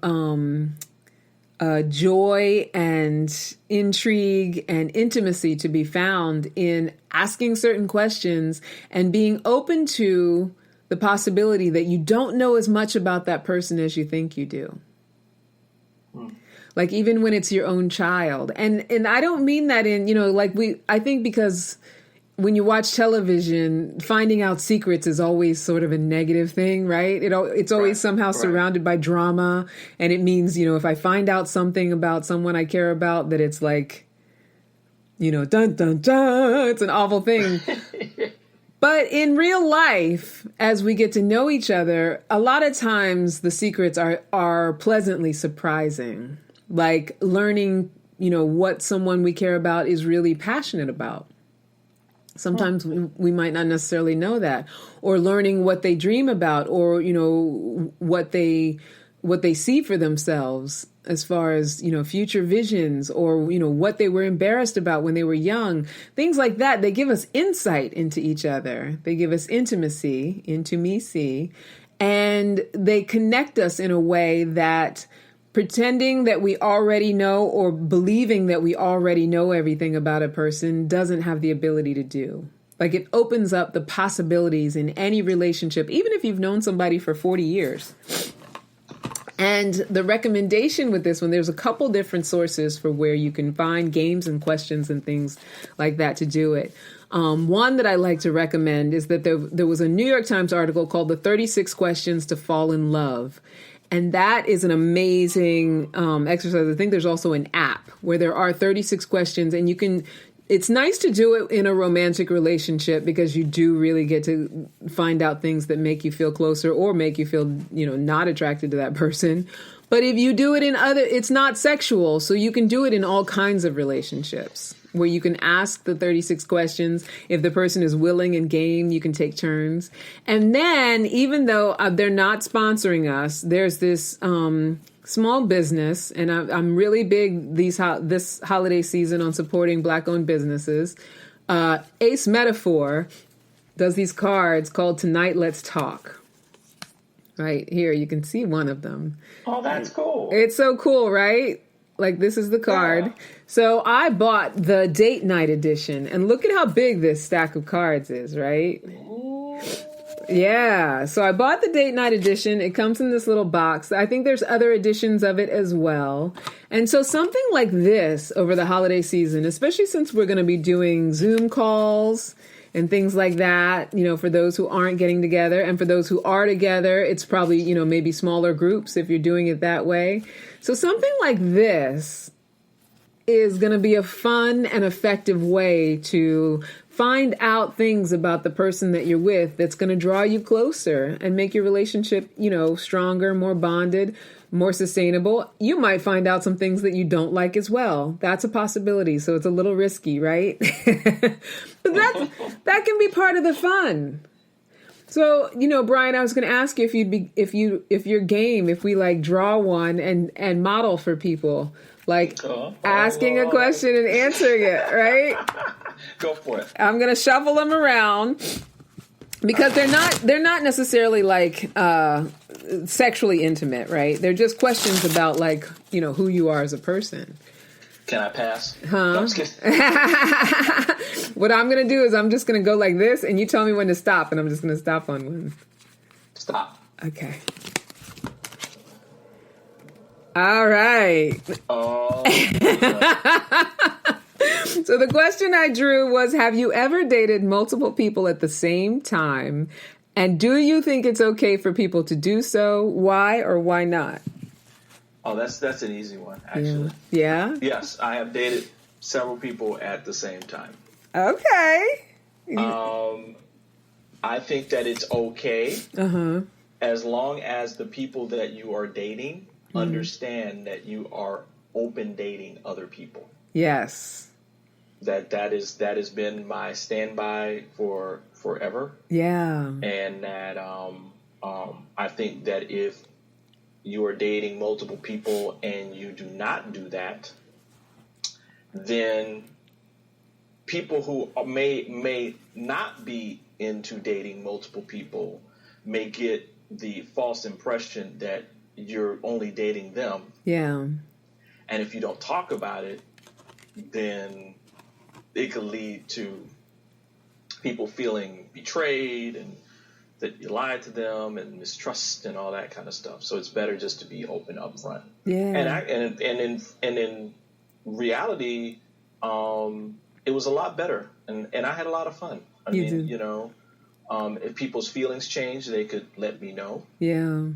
joy and intrigue and intimacy to be found in asking certain questions and being open to the possibility that you don't know as much about that person as you think you do. Like even when it's your own child. And I don't mean that in, you know, like I think because when you watch television, finding out secrets is always sort of a negative thing, right? It's always somehow surrounded by drama. And it means, you know, if I find out something about someone I care about, that it's like, you know, dun, dun, dun, it's an awful thing. But in real life, as we get to know each other, a lot of times the secrets are pleasantly surprising. Like learning, you know, what someone we care about is really passionate about. Sometimes we might not necessarily know that, or learning what they dream about, or, you know, what they see for themselves as far as, you know, future visions, or, you know, what they were embarrassed about when they were young, things like that. They give us insight into each other. They give us intimacy, and they connect us in a way that pretending that we already know, or believing that we already know everything about a person, doesn't have the ability to do. Like it opens up the possibilities in any relationship, even if you've known somebody for 40 years. And the recommendation with this one, there's a couple different sources for where you can find games and questions and things like that to do it. One that I like to recommend is that there was a New York Times article called The 36 Questions to Fall in Love. And that is an amazing exercise. I think there's also an app where there are 36 questions, and you can it's nice to do it in a romantic relationship because you do really get to find out things that make you feel closer or make you feel, not attracted to that person. But if you do it it's not sexual. So you can do it in all kinds of relationships where you can ask the 36 questions. If the person is willing and game, you can take turns. And then even though they're not sponsoring us, there's this small business, and I'm really big this holiday season on supporting Black-owned businesses. Ace Metaphor does these cards called Tonight Let's Talk. Right here, you can see one of them. Oh, that's cool. It's so cool, right? Like, this is the card. Yeah. So I bought the date night edition, and look at how big this stack of cards is, right? Ooh. Yeah, so I bought the date night edition. It comes in this little box. I think there's other editions of it as well. And so something like this over the holiday season, especially since we're going to be doing Zoom calls and things like that, for those who aren't getting together, and for those who are together, it's probably, maybe smaller groups if you're doing it that way. So something like this is going to be a fun and effective way to find out things about the person that you're with that's going to draw you closer and make your relationship, stronger, more bonded, more sustainable. You might find out some things that you don't like as well. That's a possibility. So it's a little risky, right? But that can be part of the fun. So, Brian, I was going to ask you if you're game, if we like draw one and model for people, like asking a question and answering it, right? Go for it. I'm going to shuffle them around because they're not necessarily like sexually intimate, right? They're just questions about like, who you are as a person. Can I pass? Huh? No, I'm just kidding. What I'm going to do is I'm just going to go like this and you tell me when to stop, and I'm just going to stop on one. Stop. Okay. All right. Oh. So the question I drew was, have you ever dated multiple people at the same time? And do you think it's okay for people to do so? Why or why not? Oh, that's an easy one, actually. Yeah? Yes, I have dated several people at the same time. Okay. I think that it's okay as long as the people that you are dating understand that you are open dating other people. Yes. That has been my standby for forever. Yeah. And that I think that if you are dating multiple people and you do not do that, then people who may not be into dating multiple people may get the false impression that you're only dating them. Yeah. And if you don't talk about it, then it could lead to people feeling betrayed and that you lied to them and mistrust and all that kind of stuff. So it's better just to be open up front. Yeah. And in reality, it was a lot better, and I had a lot of fun. I mean, if people's feelings change, they could let me know. Yeah.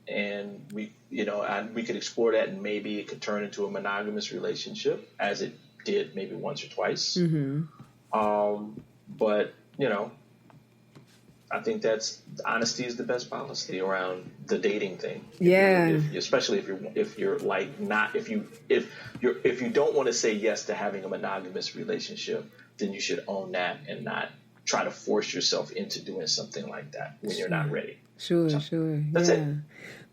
And we could explore that, and maybe it could turn into a monogamous relationship, as it did maybe once or twice. Mm-hmm. But I think honesty is the best policy around the dating thing. Especially if you don't want to say yes to having a monogamous relationship, then you should own that and not try to force yourself into doing something like that when you're not ready. Sure. That's it.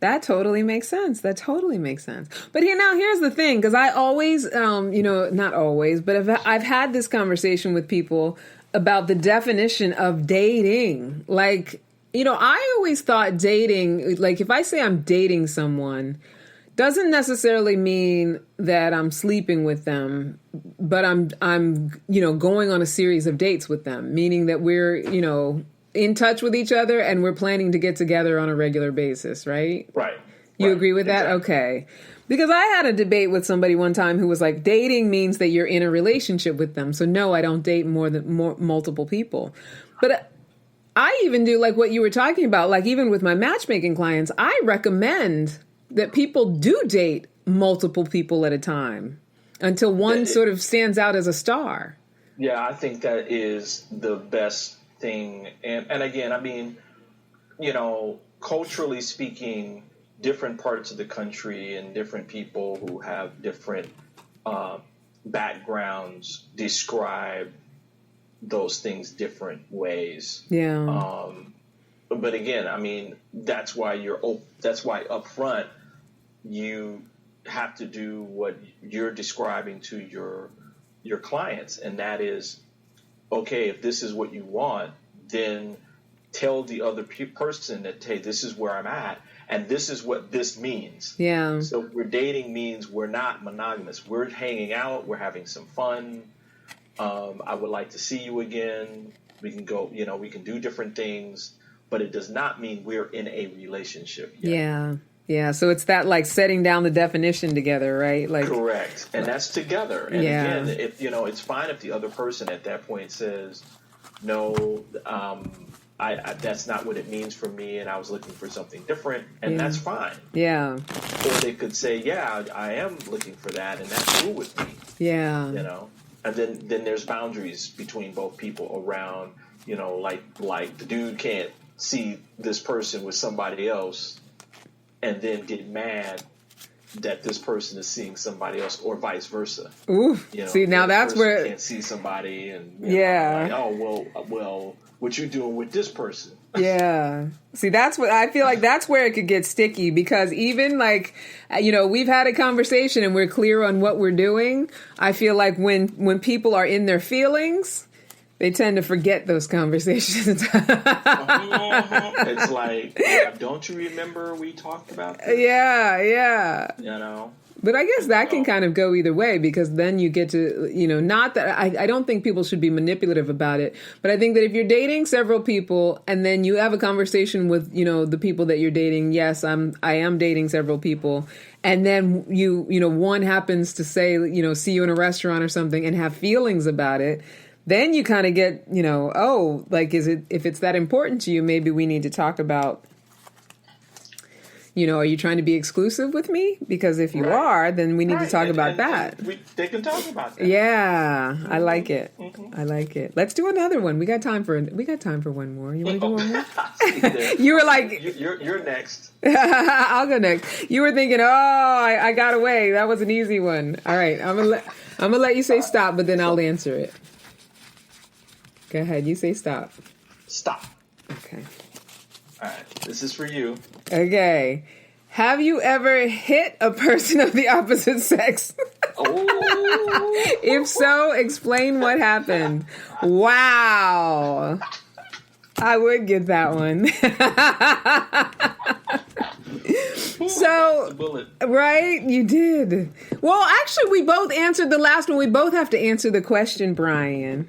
That totally makes sense. But here's the thing, because I always, not always, but I've had this conversation with people about the definition of dating. Like, I always thought dating, like if I say I'm dating someone, doesn't necessarily mean that I'm sleeping with them, but I'm going on a series of dates with them, meaning that we're, in touch with each other and we're planning to get together on a regular basis, right? Right. You agree with that? Okay. Because I had a debate with somebody one time who was like, dating means that you're in a relationship with them. So no, I don't date multiple people. But I even do like what you were talking about, like even with my matchmaking clients, I recommend that people do date multiple people at a time. until one sort of stands out as a star. Yeah, I think that is the best thing. And again, I mean, culturally speaking, different parts of the country and different people who have different backgrounds describe those things different ways. Yeah. But again, I mean, that's why up front you have to do what you're describing to your clients, and that is, okay, if this is what you want, then tell the other person that, hey, this is where I'm at, and this is what this means. Yeah. So we're dating means we're not monogamous. We're hanging out. We're having some fun. I would like to see you again. We can go, we can do different things, but it does not mean we're in a relationship yet. Yeah. Yeah. So it's that like setting down the definition together, right? Like correct. And that's together. And again, if it's fine if the other person at that point says, no, I that's not what it means for me, and I was looking for something different, and that's fine. Yeah. Or they could say, yeah, I am looking for that, and that's cool with me. Yeah. And then there's boundaries between both people around, like the dude can't see this person with somebody else and then get mad that this person is seeing somebody else, or vice versa. Ooh, see, now that's where can't see somebody, and like, oh well, what you doing with this person? Yeah. See, that's what I feel like. That's where it could get sticky, because even like, we've had a conversation and we're clear on what we're doing. I feel like when people are in their feelings, they tend to forget those conversations. It's like, don't you remember we talked about this? Yeah. But I guess that can kind of go either way, because then you get to, not that I don't think people should be manipulative about it, but I think that if you're dating several people and then you have a conversation with, the people that you're dating, yes, I am dating several people. And then one happens to say, see you in a restaurant or something and have feelings about it. Then you kind of get, if it's that important to you, maybe we need to talk about, are you trying to be exclusive with me? Because if you are, then we need to talk about that. They can talk about that. Yeah, I like it. Mm-hmm. I like it. Let's do another one. We got time for one more. You want to do one more? You were like, you're next. I'll go next. You were thinking, I got away. That was an easy one. All right, I'm gonna let you say stop, but then I'll answer it. Go ahead. You say stop. Stop. Okay. All right. This is for you. Okay. Have you ever hit a person of the opposite sex? Oh. If so, explain what happened. Wow. I would get that one. So, right? You did. Well, actually, we both answered the last one. We both have to answer the question, Brian.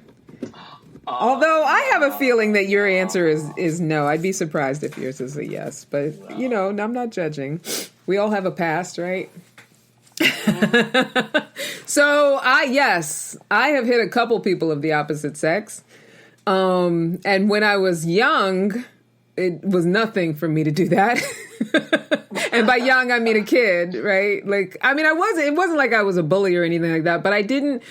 Although I have a feeling that your answer is no. I'd be surprised if yours is a yes. But, I'm not judging. We all have a past, right? So, I have hit a couple people of the opposite sex. And when I was young, it was nothing for me to do that. And by young, I mean a kid, right? Like, I mean, it wasn't like I was a bully or anything like that, but I didn't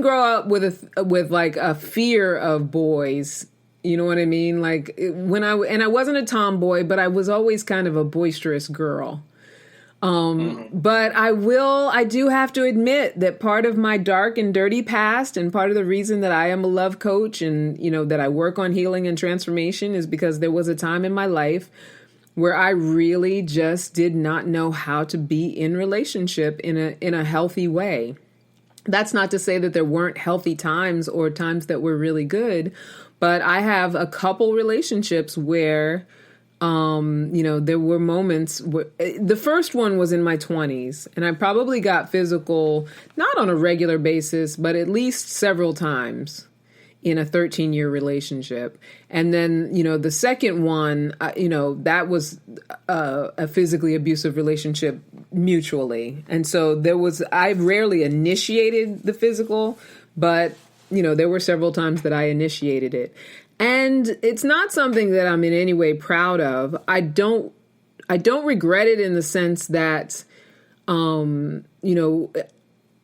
grow up with like a fear of boys. You know what I mean? Like I wasn't a tomboy, but I was always kind of a boisterous girl. But I do have to admit that part of my dark and dirty past, and part of the reason that I am a love coach and, that I work on healing and transformation, is because there was a time in my life where I really just did not know how to be in relationship in a healthy way. That's not to say that there weren't healthy times or times that were really good, but I have a couple relationships where, there were moments where the first one was in my 20s, and I probably got physical, not on a regular basis, but at least several times in a 13-year relationship. And then, the second one, that was a physically abusive relationship mutually. And so I rarely initiated the physical, but, there were several times that I initiated it. And it's not something that I'm in any way proud of. I don't regret it in the sense that,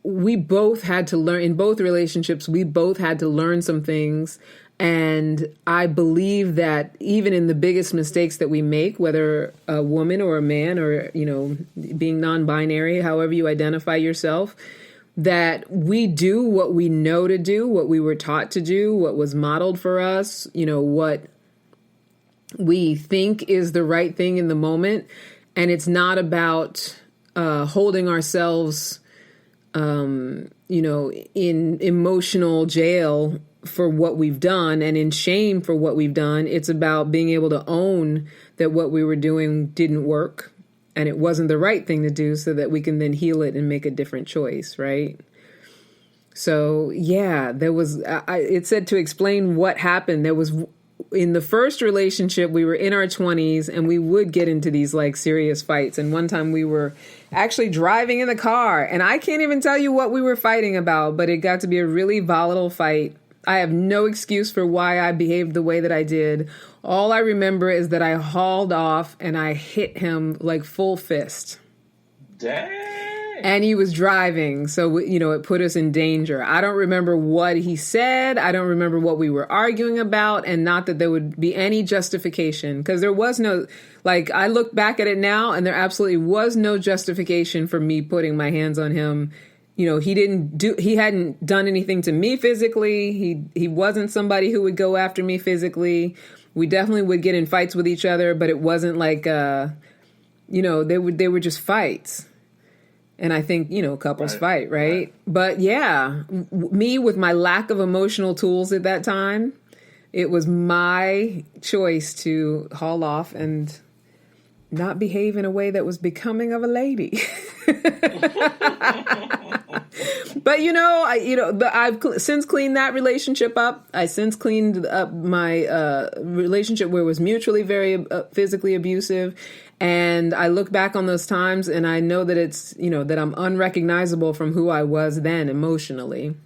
we both had to learn, in both relationships, we both had to learn some things. And I believe that even in the biggest mistakes that we make, whether a woman or a man or, being non-binary, however you identify yourself, that we do what we know to do, what we were taught to do, what was modeled for us, what we think is the right thing in the moment. And it's not about holding ourselves, in emotional jail for what we've done and in shame for what we've done. It's about being able to own that what we were doing didn't work and it wasn't the right thing to do, so that we can then heal it and make a different choice, right? So, yeah, there was, it said to explain what happened. There was, in the first relationship, we were in our 20s and we would get into these like serious fights. And one time we were actually driving in the car and I can't even tell you what we were fighting about, but it got to be a really volatile fight. I have no excuse for why I behaved the way that I did. All I remember is that I hauled off and I hit him like full fist. Dang. And he was driving, so, it put us in danger. I don't remember what he said. I don't remember what we were arguing about, and not that there would be any justification, because there was no, I look back at it now, and there absolutely was no justification for me putting my hands on him. He hadn't done anything to me physically. He wasn't somebody who would go after me physically. We definitely would get in fights with each other, but it wasn't like, they were just fights. And I think, couples fight, right? But yeah, me with my lack of emotional tools at that time, it was my choice to haul off and not behave in a way that was becoming of a lady. But, I've since cleaned that relationship up. I since cleaned up my relationship where it was mutually very physically abusive. And I look back on those times and I know that it's, that I'm unrecognizable from who I was then emotionally.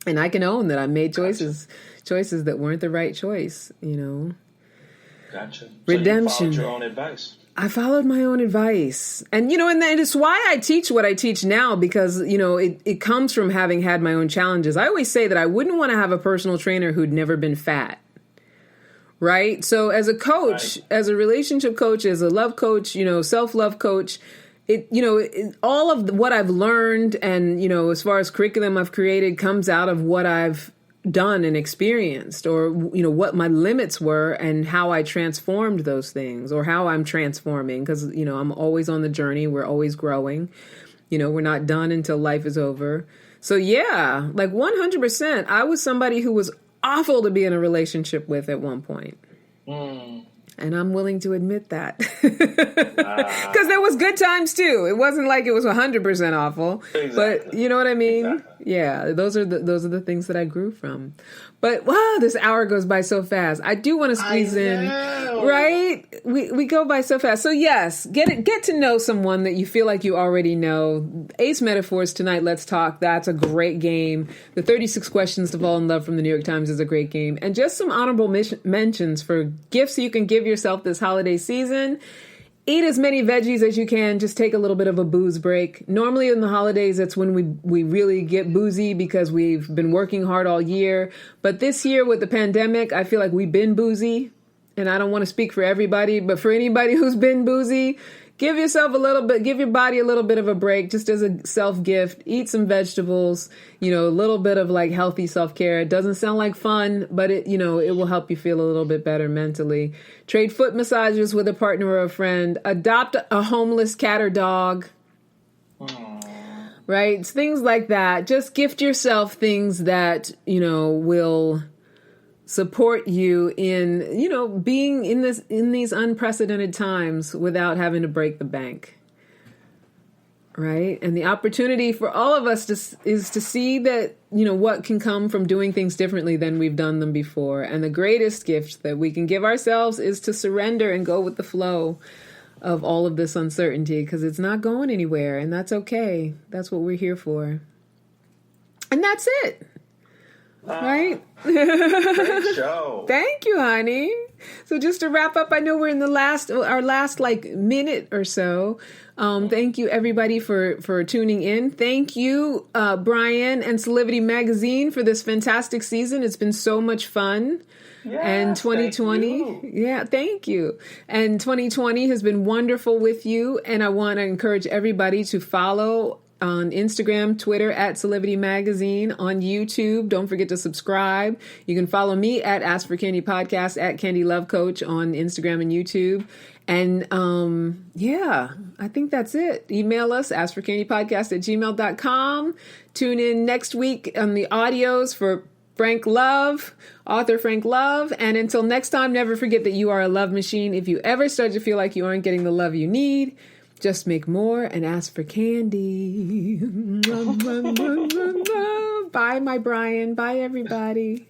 And I can own that I made choices that weren't the right choice, Gotcha. Redemption. So you followed your own advice. I followed my own advice. And, and it's why I teach what I teach now, because, it comes from having had my own challenges. I always say that I wouldn't want to have a personal trainer who'd never been fat. Right. So as a coach, as a relationship coach, as a love coach, self-love coach, all of what I've learned and, as far as curriculum I've created comes out of what I've done and experienced, or, what my limits were and how I transformed those things, or how I'm transforming, because, I'm always on the journey. We're always growing. We're not done until life is over. So, yeah, 100%. I was somebody who was awful to be in a relationship with at one point. And I'm willing to admit that. Because there was good times too. It wasn't like it was 100% awful. Exactly. But you know what I mean? Exactly. Yeah, those are the things that I grew from. But wow, this hour goes by so fast. I do want to squeeze in, right? We go by so fast. So yes, get to know someone that you feel like you already know. Ace Metaphors tonight. Let's talk. That's a great game. The 36 Questions to Fall in Love from the New York Times is a great game. And just some honorable mentions for gifts you can give yourself this holiday season. Eat as many veggies as you can. Just take a little bit of a booze break. Normally in the holidays, that's when we really get boozy because we've been working hard all year. But this year with the pandemic, I feel like we've been boozy. And I don't want to speak for everybody, but for anybody who's been boozy, give yourself give your body a little bit of a break, just as a self-gift. Eat some vegetables, a little bit of healthy self-care. It doesn't sound like fun, but it will help you feel a little bit better mentally. Trade foot massages with a partner or a friend. Adopt a homeless cat or dog. Right? It's things like that. Just gift yourself things that, will support you in, being in these unprecedented times without having to break the bank. Right. And the opportunity for all of us is to see that, what can come from doing things differently than we've done them before. And the greatest gift that we can give ourselves is to surrender and go with the flow of all of this uncertainty, because it's not going anywhere. And that's okay. That's what we're here for. And that's it. Right? Great show. Thank you, honey. So just to wrap up, I know we're in our last minute or so. Thank you, everybody, for tuning in. Thank you, Brian and Celebrity Magazine, for this fantastic season. It's been so much fun. Yes, and 2020, thank you. And 2020 has been wonderful with you. And I want to encourage everybody to follow on Instagram, Twitter at Celebrity Magazine, on YouTube. Don't forget to subscribe. You can follow me at Ask for Candy Podcast, at Candy Love Coach on Instagram and YouTube. And I think that's it. Email us, askforcandypodcast@gmail.com. Tune in next week on the audios for Frank Love, author Frank Love. And until next time, never forget that you are a love machine. If you ever start to feel like you aren't getting the love you need, just make more and ask for candy. Bye, my Brian. Bye, everybody.